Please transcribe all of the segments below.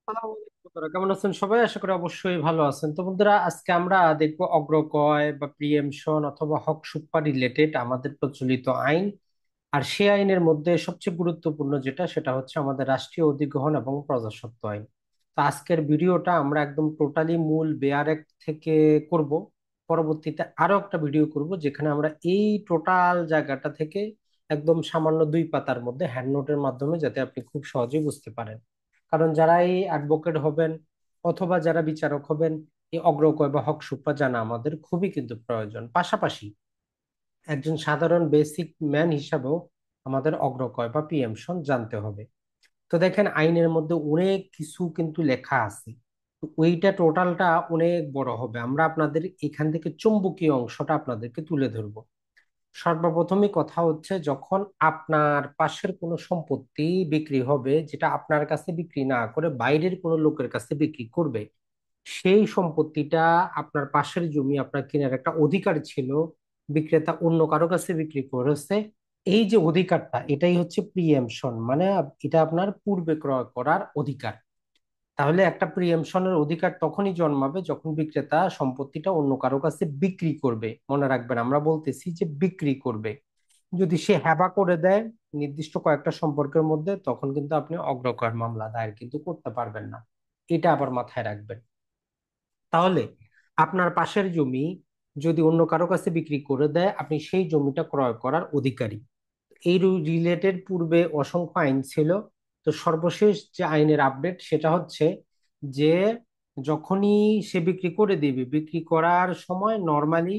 আসসালামু আলাইকুম বন্ধুরা, কেমন আছেন সবাই? আশা করি অবশ্যই ভালো আছেন। তো বন্ধুরা, আজকে আমরা দেখবো অগ্রকয় বা প্রিএমশন অথবা হক সুপ্পা রিলেটেড আমাদের প্রচলিত আইন। আর সে আইনের মধ্যে সবচেয়ে গুরুত্বপূর্ণ যেটা, সেটা হচ্ছে আমাদের রাষ্ট্রীয় অধিগ্রহণ এবং প্রজাস্বত্ব আইন। তো আজকের ভিডিওটা আমরা একদম টোটালি মূল বেয়ার অ্যাক্ট থেকে করব। পরবর্তীতে আরো একটা ভিডিও করব যেখানে আমরা এই টোটাল জায়গাটা থেকে একদম সামান্য 2 পাতার মধ্যে হ্যান্ড নোটের মাধ্যমে, যাতে আপনি খুব সহজেই বুঝতে পারেন। কারণ যারা এই অ্যাডভোকেট হবেন অথবা যারা বিচারক হবেন, এই অগ্রকয় বা হক সুপ্পা জানা আমাদের খুবই কিন্তু প্রয়োজন। পাশাপাশি একজন সাধারণ বেসিক ম্যান হিসাবেও আমাদের অগ্রকয় বা প্রিএমশন জানতে হবে। তো দেখেন, আইনের মধ্যে অনেক কিছু কিন্তু লেখা আছে। তো ওইটা টোটালটা অনেক বড় হবে। আমরা আপনাদের এখান থেকে চুম্বকীয় অংশটা আপনাদেরকে তুলে ধরবো। সর্বপ্রথমই কথা হচ্ছে, যখন আপনার পাশের কোনো সম্পত্তি বিক্রি হবে, যেটা আপনার কাছে বিক্রি না করে বাইরের কোনো লোকের কাছে বিক্রি করবে, সেই সম্পত্তিটা আপনার পাশের জমি আপনার কেনার একটা অধিকার ছিল, বিক্রেতা অন্য কারো কাছে বিক্রি করেছে। এই যে অধিকারটা, এটাই হচ্ছে প্রিএমশন, মানে এটা আপনার পূর্বে ক্রয় করার অধিকার। তাহলে একটা প্রিএমশনের অধিকার তখনই জন্মাবে যখন বিক্রেতা সম্পত্তিটা অন্য কারো কাছে বিক্রি করবে। মনে রাখবেন, আমরা বলতেছি যে বিক্রি করবে। যদি সে হেবা করে দেয় নির্দিষ্ট কয়েকটা সম্পর্কের মধ্যে, তখন কিন্তু আপনি অগ্রকর মামলা দায়ের কিন্তু করতে পারবেন না। এটা আবার মাথায় রাখবেন। তাহলে আপনার পাশের জমি যদি অন্য কারো কাছে বিক্রি করে দেয়, আপনি সেই জমিটা ক্রয় করার অধিকারী। এই রিলেটেড পূর্বে অসংখ্য আইন ছিল। তো সর্বশেষ যে আইনের আপডেট, সেটা হচ্ছে যে যখনই সে বিক্রি করে দিবে, বিক্রি করার সময় নর্মালি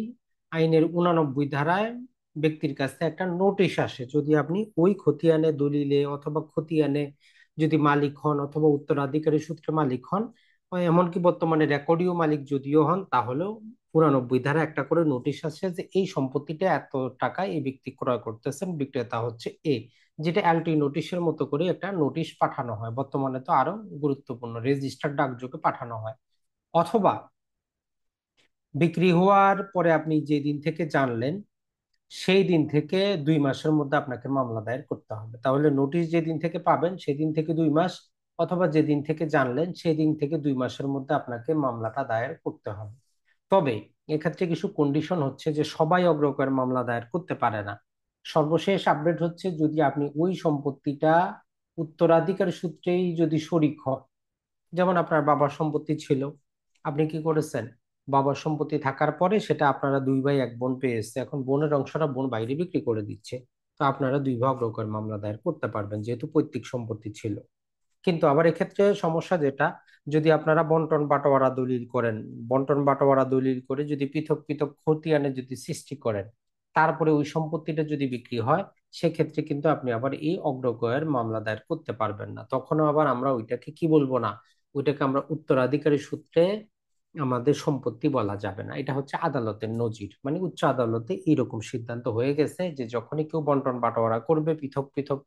আইনের 89 ধারায় ব্যক্তির কাছে একটা নোটিশ আসে। যদি আপনি ওই খতিয়ানে দলিলে অথবা খতিয়ানে যদি মালিক হন অথবা উত্তরাধিকারী সূত্রে মালিক হন, বা এমনকি বর্তমানে রেকর্ডীয় মালিক যদিও হন, তাহলেও 89 ধারা একটা করে নোটিশ আছে যে এই সম্পত্তিটা এত টাকায় এই ব্যক্তি ক্রয় করতেছেন, বিক্রেতা হচ্ছে এ। যেটা এলটি নোটিশের মতো করে একটা নোটিশ পাঠানো হয়। বর্তমানে তো আরো গুরুত্বপূর্ণ, রেজিস্টার ডাকযোগে পাঠানো হয়। অথবা বিক্রি হওয়ার পরে আপনি যে দিন থেকে জানলেন, সেই দিন থেকে 2 মাসের মধ্যে আপনাকে মামলা দায়ের করতে হবে। তাহলে নোটিশ যেদিন থেকে পাবেন সেদিন থেকে 2 মাস, অথবা যেদিন থেকে জানলেন সেই দিন থেকে 2 মাসের মধ্যে আপনাকে মামলাটা দায়ের করতে হবে। তবে এক্ষেত্রে কিছু কন্ডিশন হচ্ছে যে সবাই অগ্রকর মামলা দায়ের করতে পারে না। সর্বশেষ আপডেট হচ্ছে, যদি আপনি ওই সম্পত্তিটা উত্তরাধিকার সূত্রেই যদি শরিক হন, যেমন আপনার বাবার সম্পত্তি ছিল, আপনি কি করেছেন, বাবার সম্পত্তি থাকার পরে সেটা আপনারা 2 ভাই 1 বোন পেয়েছে, এখন বোনের অংশটা বোন বাইরে বিক্রি করে দিচ্ছে, তো আপনারা 2 ভাগ অগ্রকর মামলা দায়ের করতে পারবেন, যেহেতু পৈতৃক সম্পত্তি ছিল। কিন্তু আবার এক্ষেত্রে সমস্যা যেটা, যদি আপনারা বন্টন বাটোয়ারা দলিল করেন, বন্টন বাটোয়ারা দলিল করে যদি পৃথক পৃথক খতিয়ানে যদি সৃষ্টি করেন, তারপরে ওই সম্পত্তিটা যদি বিক্রি হয়, সেক্ষেত্রে কিন্তু আপনি আবার এই অগ্রগয়ের মামলা দায়ের করতে পারবেন না। তখনও আবার আমরা ওইটাকে কি বলবো না, ওইটাকে আমরা উত্তরাধিকারী সূত্রে আমাদের সম্পত্তি বলা যাবে না। এটা হচ্ছে আদালতের নজির, মানে উচ্চ আদালতে এরকম সিদ্ধান্ত হয়ে গেছে যে যখনই কেউ বন্টন বাটোয়ারা করবে, পৃথক পৃথক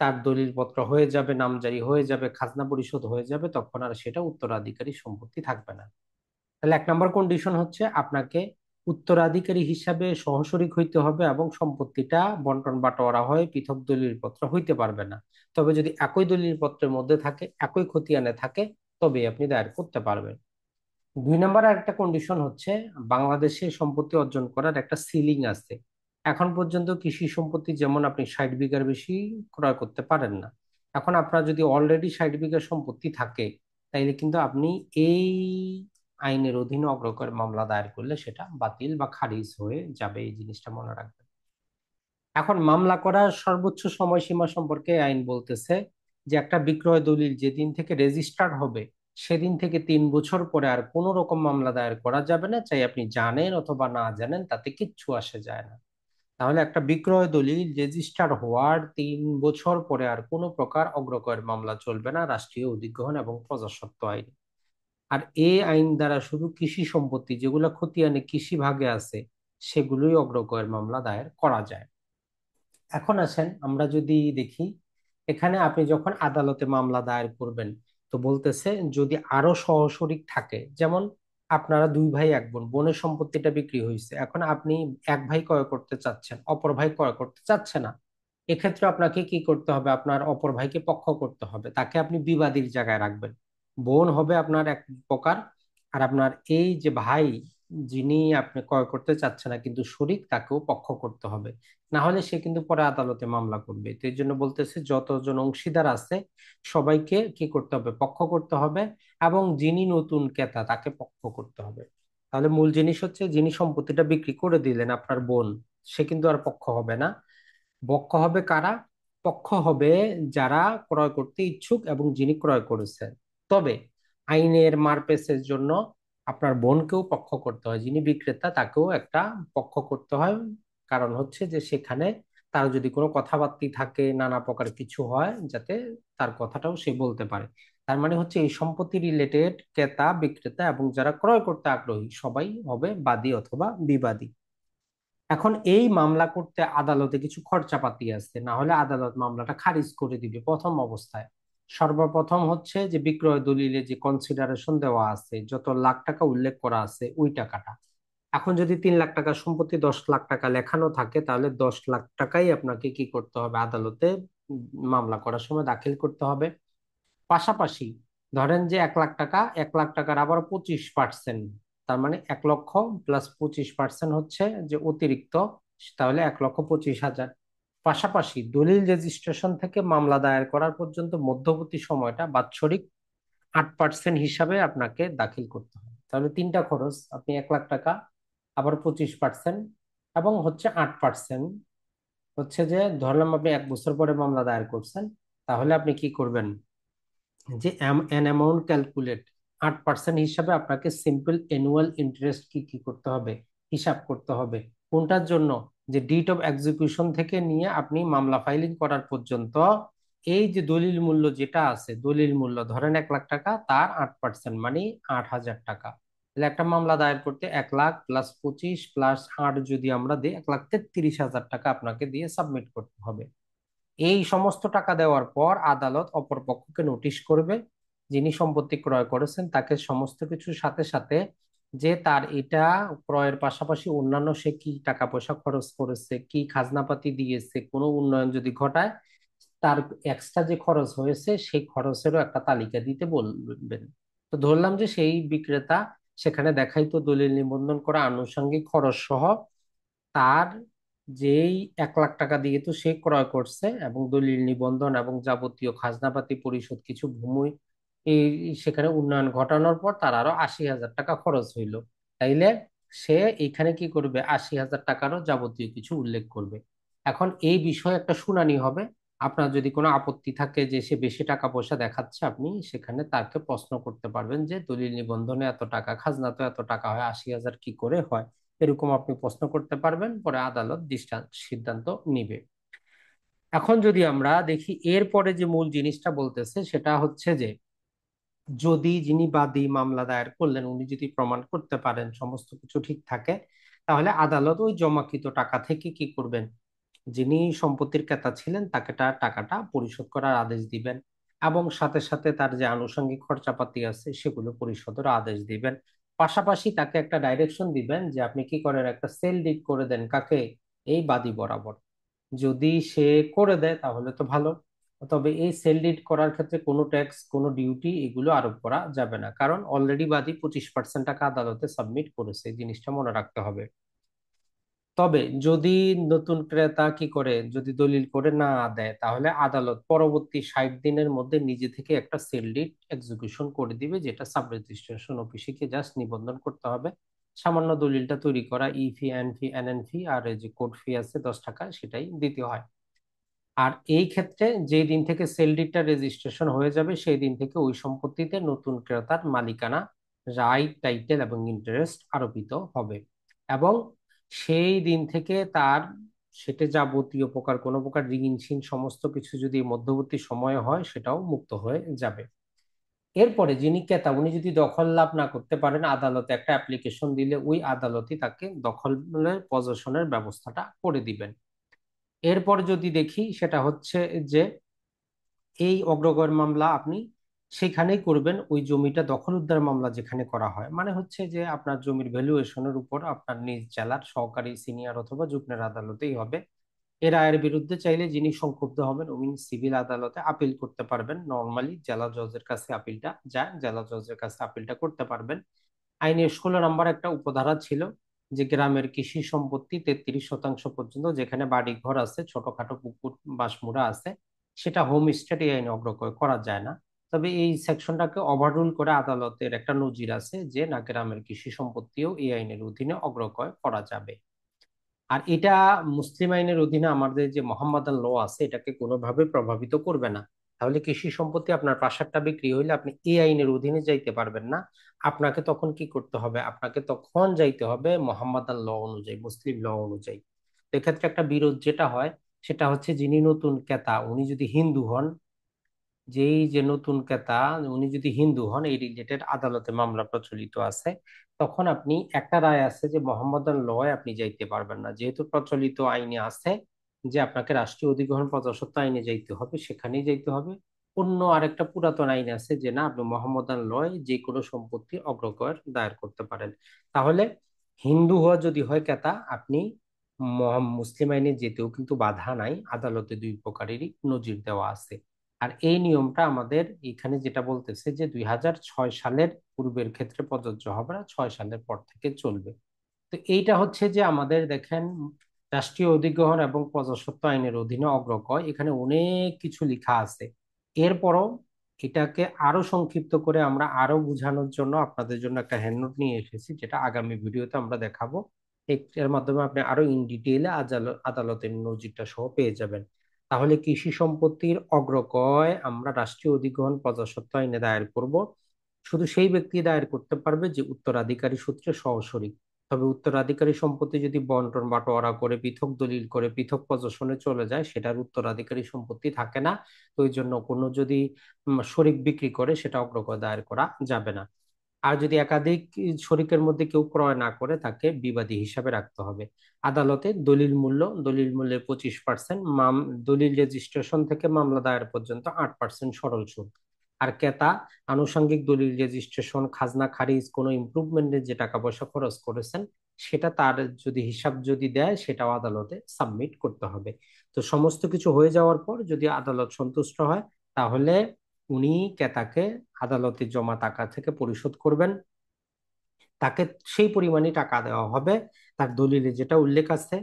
তার দলিলপত্র হয়ে যাবে, নামজারি হয়ে যাবে, খাজনা পরিশোধ হয়ে যাবে, তখন আর সেটা উত্তরাধিকারী সম্পত্তি থাকবে না। তাহলে 1 নম্বর কন্ডিশন হচ্ছে, আপনাকে উত্তরাধিকারী হিসাবে সহশরিক হইতে হবে এবং সম্পত্তিটা বন্টন বাটোয়ারা হয়ে পৃথক দলিলপত্র হইতে পারবে না। তবে যদি একই দলিলপত্রের মধ্যে থাকে, একই খতিয়ানে থাকে, তবে আপনি দায়ের করতে পারবেন। 2 নম্বর আরেকটা কন্ডিশন হচ্ছে, বাংলাদেশে সম্পত্তি অর্জন করার একটা সিলিং আছে। এখন পর্যন্ত কৃষি সম্পত্তি যেমন আপনি 60 বিঘার বেশি ক্রয় করতে পারেন না। এখন আপনার যদি অলরেডি 60 বিঘা সম্পত্তি থাকে, তাইলে কিন্তু আপনি এই আইনের অধীনে অগ্রকর মামলা দায়ের করলে সেটা বাতিল বা খারিজ হয়ে যাবে। এই জিনিসটা মনে রাখবেন। এখন মামলা করার সর্বোচ্চ সময়সীমা সম্পর্কে আইন বলতেছে যে একটা বিক্রয় দলিল যেদিন থেকে রেজিস্টার্ড হবে, সেদিন থেকে 3 বছর পরে আর কোনো রকম মামলা দায়ের করা যাবে না, চাই আপনি জানেন অথবা না জানেন, তাতে কিচ্ছু আসে যায় না। তাহলে একটা বিক্রয় দলিল রেজিস্টার্ড হওয়ার 3 বছর পরে আর কোনো প্রকার অগ্রকর মামলা চলবে না রাষ্ট্রীয় অধিগ্রহণ এবং প্রজাস্বত্ব আইন। আর এই আইন দ্বারা শুধু কৃষি সম্পত্তি যেগুলো খতিয়ানে কৃষি ভাগে আছে, সেগুলোই অগ্রকর মামলা দায়ের করা যায়। এখন আসেন আমরা যদি দেখি, এখানে আপনি যখন আদালতে মামলা দায়ের করবেন, তো বলতেছে যদি আরো সহশরিক থাকে, যেমন আপনারা 2 ভাই 1 বোন, বোনের সম্পত্তিটা বিক্রি হয়েছে, এখন আপনি এক ভাই ক্রয় করতে চাচ্ছেন, অপর ভাই ক্রয় করতে চাচ্ছে না। এক্ষেত্রে আপনাকে কি করতে হবে, আপনার অপর ভাইকে পক্ষ করতে হবে, তাকে আপনি বিবাদীর জায়গায় রাখবেন। বোন হবে আপনার এক প্রকার, আর আপনার এই যে ভাই, যিনি আপনি ক্রয় করতে চাচ্ছে না কিন্তু শরিক, তাকেও পক্ষ করতে হবে। না হলে সে কিন্তু পরে আদালতে মামলা করবে। তো এই জন্য বলতেছে যতজন অংশীদার আছে সবাইকে কি করতে হবে, পক্ষ করতে হবে, এবং যিনি নতুন ক্রেতা তাকে পক্ষ করতে হবে। তাহলে মূল জিনিস হচ্ছে, যিনি সম্পত্তিটা বিক্রি করে দিলেন আপনার বোন, সে কিন্তু আর পক্ষ হবে না। পক্ষ হবে কারা? পক্ষ হবে যারা ক্রয় করতে ইচ্ছুক এবং যিনি ক্রয় করেছেন। তবে আইনের মারপ্যাচের জন্য আপনার বোনকেও পক্ষ করতে হয়, যিনি বিক্রেতা তাকেও একটা পক্ষ করতে হয়। কারণ হচ্ছে যে সেখানে তার যদি কোনো কথাবার্তা থাকে, নানা প্রকার কিছু হয়, যাতে তার কথাটাও সে বলতে পারে। তার মানে হচ্ছে এই সম্পত্তি রিলেটেড ক্রেতা বিক্রেতা এবং যারা ক্রয় করতে আগ্রহী সবাই হবে বাদী অথবা বিবাদী। এখন এই মামলা করতে আদালতে কিছু খরচাপাতি আছে, না হলে আদালত মামলাটা খারিজ করে দিবে প্রথম অবস্থায়। সর্বপ্রথম হচ্ছে যে বিক্রয় দলিলে যে কনসিডারেশন দেওয়া আছে, যত লাখ টাকা উল্লেখ করা আছে ওই টাকাটা। এখন যদি 3 লাখ টাকার সম্পত্তি 10 লাখ টাকা লেখানো থাকে, তাহলে 10 লাখ টাকাই আপনাকে কি করতে হবে, আদালতে মামলা করার সময় দাখিল করতে হবে। পাশাপাশি ধরেন যে 1 লাখ টাকা, 1 লাখ টাকার আবার 25%, তার মানে 1 লক্ষ প্লাস 25% হচ্ছে যে অতিরিক্ত, তাহলে 1,25,000। পাশাপাশি দলিল রেজিস্ট্রেশন থেকে মামলা দায়ের করার পর্যন্ত মধ্যবর্তী সময়টা বাৎসরিক 8% হিসাবে আপনাকে দাখিল করতে হবে। তাহলে তিনটা খরচ, আপনি 1 লাখ টাকা, আবার 25%, এবং হচ্ছে 8%। হচ্ছে যে ধরলাম আপনি 1 বছর পরে মামলা দায়ের করছেন, তাহলে আপনি কি করবেন, যে এন অ্যামাউন্ট ক্যালকুলেট 8% হিসাবে আপনাকে সিম্পল অ্যানুয়াল ইন্টারেস্ট কি কি করতে হবে, হিসাব করতে হবে। কোনটার জন্য? যে ডিট অফ এক্সিকিউশন থেকে নিয়ে আপনি মামলা ফাইলিং করার পর্যন্ত এই যে দলিল মূল্য যেটা আছে, দলিল মূল্য ধরেন 1 লাখ টাকা, তার 8% মানে 8,000 টাকা। তাহলে একটা মামলা দায়ের করতে 1 লাখ প্লাস 25 প্লাস 8 যদি আমরা দিই, 1,33,000 টাকা আপনাকে দিয়ে সাবমিট করতে হবে। এই সমস্ত টাকা দেওয়ার পর আদালত অপর পক্ষকে নোটিশ করবে, যিনি সম্পত্তি ক্রয় করেছেন তাকে সমস্ত কিছুর সাথে সাথে, যে তার এটা ক্রয়ের পাশাপাশি অন্যান্য সে কি টাকা পয়সা খরচ করেছে, কি খাজনাপাতি দিয়েছে, কোনো উন্নয়ন যদি ঘটায়, তার এক্সট্রা যে খরচ হয়েছে সেই খরচেরও একটা তালিকা দিতে বলবেন। তো ধরলাম যে সেই বিক্রেতা সেখানে দেখাইতো দলিল নিবন্ধন করা আনুষঙ্গিক খরচ সহ তার যেই 1 লাখ টাকা দিয়ে তো সে ক্রয় করছে, এবং দলিল নিবন্ধন এবং যাবতীয় খাজনাপাতি পরিশোধ, কিছু ভূমি এই সেখানে উন্নয়ন ঘটানোর পর তার আরো 80,000 টাকা খরচ হইলো। তাইলে সে এইখানে কি করবে, 80,000 টাকারও যাবতীয় কিছু উল্লেখ করবে। এখন এই বিষয়ে একটা শুনানি হবে। আপনার যদি কোনো আপত্তি থাকে যে সে বেশি টাকা পয়সা দেখাচ্ছে, আপনি সেখানে তাকে প্রশ্ন করতে পারবেন যে দলিল নিবন্ধনে এত টাকা, খাজনা তো এত টাকা হয়, 80,000 কি করে হয়। এরকম আপনি প্রশ্ন করতে পারবেন, পরে আদালত সিদ্ধান্ত নিবে। এখন যদি আমরা দেখি এরপরে যে মূল জিনিসটা বলতেছে সেটা হচ্ছে যে, যদি যিনি বাদী মামলা দায়ের করলেন উনি যদি প্রমাণ করতে পারেন সমস্ত কিছু ঠিক থাকে, তাহলে আদালত ওই জমাকৃত টাকা থেকে কি করবেন, যিনি সম্পত্তির ক্রেতা ছিলেন তাকে তার টাকাটা পরিশোধ করার আদেশ দিবেন, এবং সাথে সাথে তার যে আনুষঙ্গিক খরচাপাতি আছে সেগুলো পরিশোধের আদেশ দিবেন। পাশাপাশি তাকে একটা ডাইরেকশন দিবেন যে আপনি কি করেন, একটা সেল ডিড করে দেন কাকে, এই বাদী বরাবর। যদি সে করে দেয় তাহলে তো ভালো। তবে এই সেল ডিড করার ক্ষেত্রে কোনো ট্যাক্স, কোনো ডিউটি এগুলো আরোপ করা যাবে না, কারণ অলরেডি বাদী 25% টাকা আদালতে সাবমিট করেছে, এই জিনিসটা মনে রাখতে হবে। তবে যদি নতুন ক্রেতা কি করে, যদি দলিল করে না দেয়, তাহলে আদালত পরবর্তী 60 দিনের মধ্যে নিজে থেকে একটা সেল ডিড এক্সিকিউশন করে দিবে, যেটা সাব রেজিস্ট্রেশন অফিসে গিয়ে জাস্ট নিবন্ধন করতে হবে। সামান্য দলিলটা তৈরি করা, ই ফি, এন ফি, এন ফি, আর এই যে কোর্ট ফি আছে 10 টাকা, সেটাই দিতে হয়। আর এই ক্ষেত্রে যেই দিন থেকে সেল ডিডটা রেজিস্ট্রেশন হয়ে যাবে, সেই দিন থেকে ওই সম্পত্তিতে নতুন ক্রেতার মালিকানা, রাইট, টাইটেল এবং ইন্টারেস্ট আরোপিত হবে। এবং সেই দিন থেকে তার সেটা যাবতীয় প্রকার কোনো প্রকার ঋণ শীন সমস্ত কিছু যদি মধ্যবর্তী সময়ে হয়, সেটাও মুক্ত হয়ে যাবে। এরপরে যিনি ক্রেতা উনি যদি দখল লাভ না করতে পারেন, আদালতে একটা অ্যাপ্লিকেশন দিলে ওই আদালতই তাকে দখলের পজেশনের ব্যবস্থাটা করে দিবেন। এরপর যদি দেখি সেটা হচ্ছে যে, এই অগ্রগয়ের মামলা আপনি সেখানেই করবেন, ওই জমিটা দখল উদ্ধার মামলা যেখানে করা হয়, মানে হচ্ছে যে আপনার জমির ভ্যালুয়েশনের উপর আপনার নিজ জেলার সহকারী সিনিয়র অথবা যুগ্মের আদালতেই হবে। এ রায়ের বিরুদ্ধে চাইলে যিনি সংক্ষুব্ধ হবেন উনি সিভিল আদালতে আপিল করতে পারবেন। নর্মালি জেলা জজের কাছে আপিলটা যায়, জেলা জজের কাছে আপিলটা করতে পারবেন। আইনের 16 নম্বর একটা উপধারা ছিল যে গ্রামের কৃষি সম্পত্তি 33% পর্যন্ত, যেখানে বাড়ি ঘর আছে, ছোটখাটো পুকুর বাঁশমুড়া আছে, সেটা হোম স্টেট এই আইনে অগ্রগয় করা যায় না। তবে এই সেকশনটাকে ওভাররুল করে আদালতের একটা নজির আছে যে না, গ্রামের কৃষি সম্পত্তিও এই আইনের অধীনে অগ্রগয় করা যাবে। আর এটা মুসলিম আইনের অধীনে আমাদের যে মোহাম্মদান ল আছে এটাকে কোনোভাবে প্রভাবিত করবে না। তাহলে কৃষি সম্পত্তি আপনার পাশারটা বিক্রি হইলে আপনি এই আইনের অধীনে যাইতে পারবেন না। আপনাকে তখন কি করতে হবে? আপনাকে তখন যাইতে হবে মোহাম্মদান ল অনুযায়ী, মুসলিম ল অনুযায়ী। তো এক্ষেত্রে একটা বিরোধ যেটা হয় সেটা হচ্ছে, যিনি নতুন ক্রেতা উনি যদি হিন্দু হন, যেই যে নতুন ক্রেতা উনি যদি হিন্দু হন, এই রিলেটেড আদালতে মামলা প্রচলিত আছে, তখন আপনি একটা রায় আছে যে মোহাম্মদান লয় আপনি যাইতে পারবেন না, যেহেতু প্রচলিত আইনে আছে যে আপনাকে রাষ্ট্রীয় অধিগ্রহণ প্রজাস্বত্ব আইনে যাইতে হবে, সেখানেই যাইতে হবে। অন্য আরেকটা পুরাতন আইন আছে যে না, আপনি মোহাম্মদান লয় যে কোনো সম্পত্তি অগ্রগয়ের দায়ের করতে পারেন। তাহলে হিন্দু হওয়া যদি হয় ক্রেতা, আপনি মুসলিম আইনে যেতেও কিন্তু বাধা নাই, আদালতে দুই প্রকারেরই নজির দেওয়া আছে। আর এই নিয়মটা আমাদের এখানে যেটা বলতেছে যে 2006 সালের পূর্বের ক্ষেত্রে প্রযোজ্য হবে না, 6 সালের পর থেকে চলবে। তো এইটা হচ্ছে যে আমাদের দেখেন, রাষ্ট্রীয় অধিগ্রহণ এবং প্রজাস্বত্ব আইনের অধীনে অগ্রগয়, এখানে অনেক কিছু লেখা আছে। এরপরও এটাকে আরো সংক্ষিপ্ত করে আমরা আরো বোঝানোর জন্য আপনাদের জন্য একটা হ্যান্ডনোট নিয়ে এসেছি, যেটা আগামী ভিডিওতে আমরা দেখাবো। এর মাধ্যমে আপনি আরো ইন ডিটেইলে আদালতের নজিরটা সহ পেয়ে যাবেন। তাহলে কৃষি সম্পত্তির অগ্রগয় আমরা রাষ্ট্রীয় অধিগ্রহণ প্রজাস্বত্ব আইনে দায়ের করব। শুধু সেই ব্যক্তি দায়ের করতে পারবে যে উত্তরাধিকারী সূত্রে সহশরীক। তবে উত্তরাধিকারী সম্পত্তি যদি বন্টন বাটোয়ারা করে পৃথক দলিল করে পৃথক পজিশনে চলে যায়, সেটার উত্তরাধিকারী সম্পত্তি থাকে না। তো ওই জন্য কোনো যদি শরিক বিক্রি করে সেটা অগ্রগয় দায়ের করা যাবে না। আর যদি একাধিক শরিকের মধ্যে কেউ ক্রয় না করে, তাকে বিবাদী হিসাবে রাখতে হবে। আদালতে দলিল মূল্যের 25%, দলিল রেজিস্ট্রেশন থেকে মামলা দায়ের পর্যন্ত 8% সরল সুদ। আর ক্রেতা আনুষঙ্গিক দলিল রেজিস্ট্রেশন, খাজনা খারিজ, কোনো ইমপ্রুভমেন্টের যে টাকা পয়সা খরচ করেছেন সেটা তার যদি হিসাব যদি দেয়, সেটাও আদালতে সাবমিট করতে হবে। তো সমস্ত কিছু হয়ে যাওয়ার পর যদি আদালত সন্তুষ্ট হয়, তাহলে উনি ক্রেতাকে আদালতে জমা টাকা থেকে পরিশোধ করবেন। তাকে সেই পরিমাণই টাকা দেওয়া হবে, তার দলিলে যেটা উল্লেখ আছে,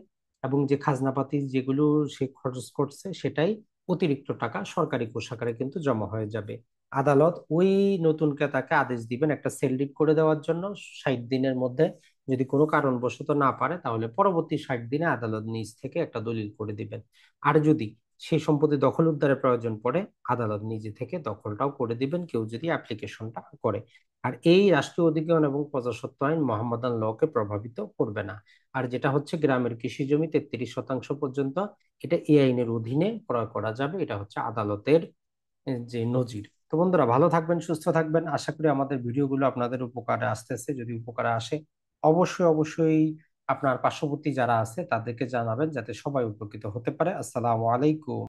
এবং যে খাজনাপাতি যেগুলো সে খরচ করছে সেটাই অতিরিক্ত টাকা সরকারি কোষাগারে কিন্তু জমা হয়ে যাবে। আদালত ওই নতুন ক্রেতাকে আদেশ দিবেন একটা সেল ডিড করে দেওয়ার জন্য 60 দিনের মধ্যে। যদি কোনো কারণবশত না পারে, তাহলে পরবর্তী 60 দিনে আদালত নিজ থেকে একটা দলিল করে দিবেন। আর যদি সেই সম্পত্তি দখল উদ্ধারের প্রয়োজন পড়ে, আদালত নিজে থেকে দখলটাও করে দিবেন, কেউ যদি অ্যাপ্লিকেশনটা করে। আর এই রাষ্ট্রীয় অধিগ্রহণ এবং প্রজাস্বত্ব আইন মোহাম্মদান লকে প্রভাবিত করবে না। আর যেটা হচ্ছে গ্রামের কৃষি জমি 33% পর্যন্ত, এটা এই আইনের অধীনে ক্রয় করা যাবে। এটা হচ্ছে আদালতের যে নজির। তো বন্ধুরা, ভালো থাকবেন, সুস্থ থাকবেন। আশা করি আমাদের ভিডিওগুলো আপনাদের উপকারে আসতেছে। যদি উপকারে আসে, অবশ্যই অবশ্যই আপনার পার্শ্ববর্তী যারা আছে তাদেরকে জানাবেন, যাতে সবাই উপকৃত হতে পারে। আসসালামু আলাইকুম।